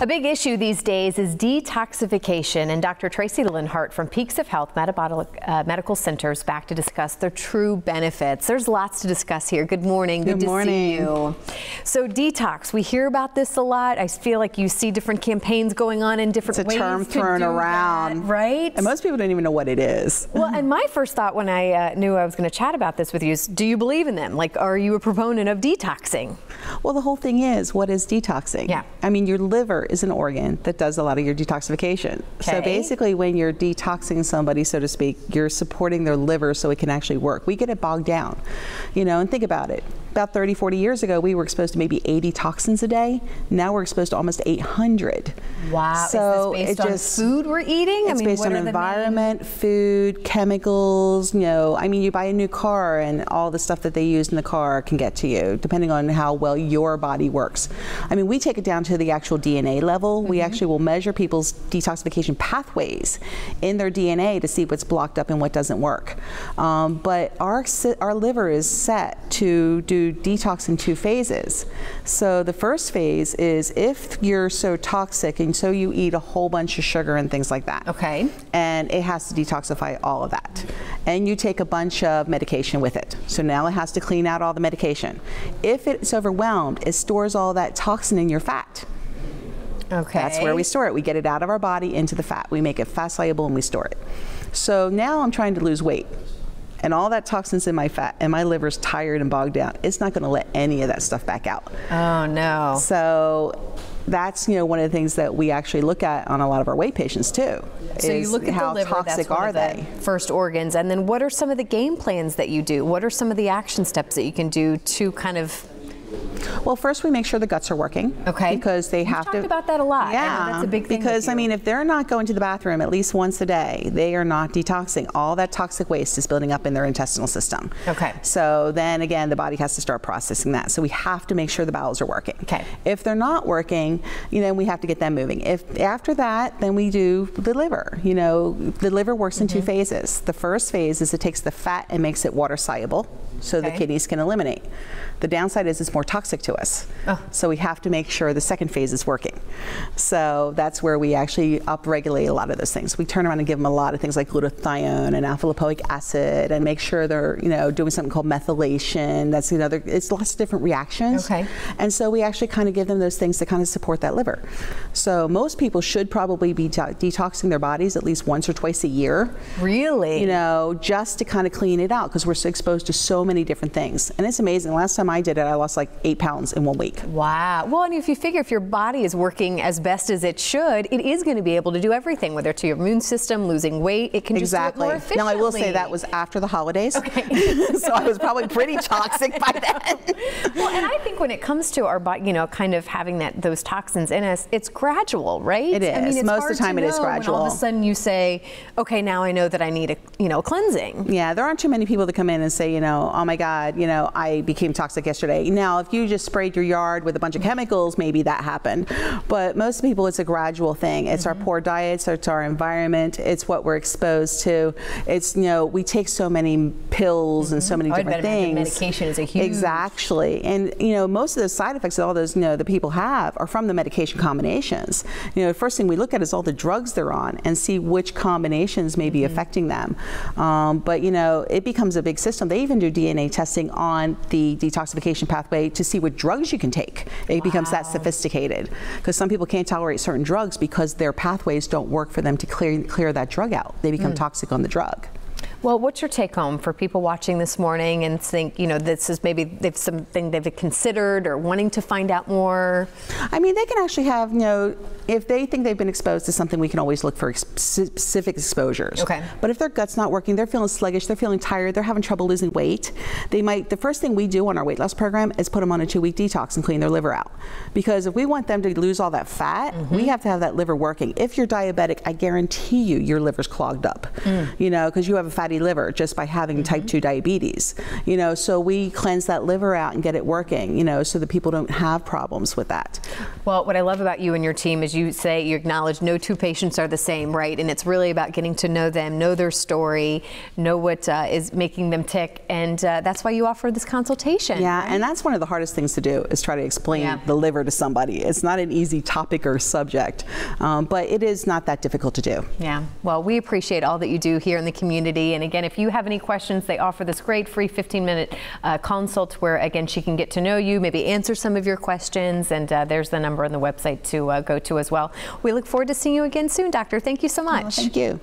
A big issue these days is detoxification, and Dr. Tracy Linhart from Peaks of Health Medical Center is back to discuss the true benefits. There's lots to discuss here. Good morning. Good to see you. So detox, we hear about this a lot. I feel like you see different campaigns going on in different ways. It's a term thrown around, right? And most people don't even know what it is. Well, and my first thought when I knew I was going to chat about this with you is, do you believe in them? Like, are you a proponent of detoxing? Well, the whole thing is, what is detoxing? Yeah. I mean, your liver is an organ that does a lot of your detoxification. Okay. So basically, when you're detoxing somebody, so to speak, you're supporting their liver so it can actually work. We get it bogged down, you know, and think about it. About 30, 40 years ago, we were exposed to maybe 80 toxins a day. Now we're exposed to almost 800. Wow. So is this based on food we're eating? It's based on environment, food, chemicals, you know. I mean, you buy a new car and all the stuff that they use in the car can get to you, depending on how well your body works. I mean, we take it down to the actual DNA level. We actually will measure people's detoxification pathways in their DNA to see what's blocked up and what doesn't work. But our liver is set to do detox in 2 phases. So the first phase is if you're so toxic and so you eat a whole bunch of sugar and things like that. Okay. And it has to detoxify all of that. And you take a bunch of medication with it. So now it has to clean out all the medication. If it's overwhelmed, it stores all that toxin in your fat. Okay. That's where we store it. We get it out of our body into the fat. We make it fat soluble and we store it. So now I'm trying to lose weight. And all that toxins in my fat, and my liver's tired and bogged down. It's not going to let any of that stuff back out. Oh no! So that's, you know, one of the things that we actually look at on a lot of our weight patients too. So you look at how the liver, toxic that's one are of the they? First organs, and then what are some of the game plans that you do? What are some of the action steps that you can do to kind of? Well, first we make sure the guts are working. Okay. Because they have to. Talked about that a lot. Yeah. I know that's a big thing. Because I mean, if they're not going to the bathroom at least once a day, they are not detoxing. All that toxic waste is building up in their intestinal system. Okay. So then again, the body has to start processing that. So we have to make sure the bowels are working. Okay. If they're not working, you know, we have to get them moving. If after that, then we do the liver. You know, the liver works in 2 phases. The first phase is it takes the fat and makes it water soluble, so the kidneys can eliminate. The downside is it's more toxic to us. Oh. So we have to make sure the second phase is working. So that's where we actually upregulate a lot of those things. We turn around and give them a lot of things like glutathione and alpha lipoic acid, and make sure they're, you know, doing something called methylation. That's another, it's lots of different reactions. Okay. And so we actually kind of give them those things to kind of support that liver. So most people should probably be detoxing their bodies at least once or twice a year. Really? You know, just to kind of clean it out, because we're so exposed to so many different things. And it's amazing. Last time I did it, I lost like 8 pounds in 1 week. Wow. Well, and if you figure if your body is working as best as it should, it is going to be able to do everything, whether it's your immune system, losing weight, it can just do it more efficiently. Now, I will say that was after the holidays. Okay. So I was probably pretty toxic by then. Well, and I think when it comes to our body, you know, kind of having those toxins in us, it's gradual, right? It is. I mean, it's most of the time it is gradual. When all of a sudden you say, okay, now I know that I need a cleansing. Yeah, there aren't too many people that come in and say, you know, oh my God, you know, I became toxic yesterday. Now, if you just sprayed your yard with a bunch of chemicals, maybe that happened. But most people, it's a gradual thing. It's our poor diets, it's our environment, it's what we're exposed to. It's, you know, we take so many pills and so many different things. Medication is a huge. Exactly. And, you know, most of the side effects that all those, you know, the people have are from the medication combinations. You know, the first thing we look at is all the drugs they're on and see which combinations may be affecting them. But, you know, it becomes a big system. They even do DNA testing on the detoxification pathway to see what drugs you can take. It becomes that sophisticated, because some people can't tolerate certain drugs because their pathways don't work for them to clear that drug out. They become toxic on the drug. Well, what's your take home for people watching this morning and think, you know, this is maybe something they've considered or wanting to find out more? I mean, they can actually have, you know, if they think they've been exposed to something, we can always look for specific exposures. Okay. But if their gut's not working, they're feeling sluggish, they're feeling tired, they're having trouble losing weight, they might, the first thing we do on our weight loss program is put them on a 2-week detox and clean their liver out. Because if we want them to lose all that fat, we have to have that liver working. If you're diabetic, I guarantee you your liver's clogged up, you know, because you have a fatty fatty liver just by having type 2 diabetes. You know, so we cleanse that liver out and get it working, you know, so that people don't have problems with that. Well, what I love about you and your team is you acknowledge no two patients are the same, right? And it's really about getting to know them, know their story, know what is making them tick, and that's why you offer this consultation. Yeah, right? and that's one of the hardest things to do, is try to explain the liver to somebody. It's not an easy topic or subject, but it is not that difficult to do. Yeah, well, we appreciate all that you do here in the community. And again, if you have any questions, they offer this great free 15-minute consult where, again, she can get to know you, maybe answer some of your questions, and there's the number on the website to go to as well. We look forward to seeing you again soon, Doctor. Thank you so much. Thank you.